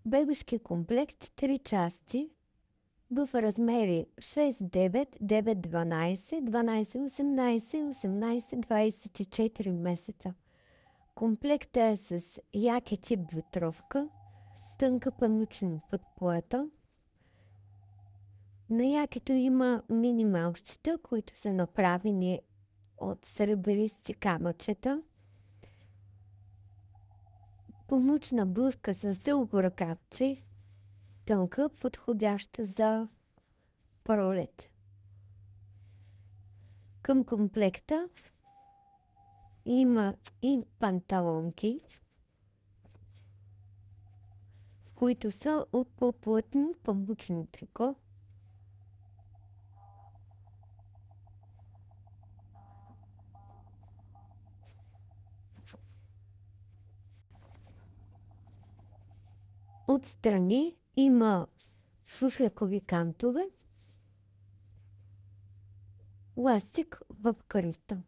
Бебешки комплект 3 части в размери 6, 9, 9, 12, 12, 18, 18, 24 месеца. Комплектът е с яки тип ветровка, тънка памучна подплата. На якето има мини малчета, които са направени от сребристи камъчета. Памучна блузка с дълго ръкавче, тънка, подходяща за пролет. Към комплекта има и панталонки, които са от по-плътно памучно трико. Отстрани има шушлякови кантове, ластик в кръста.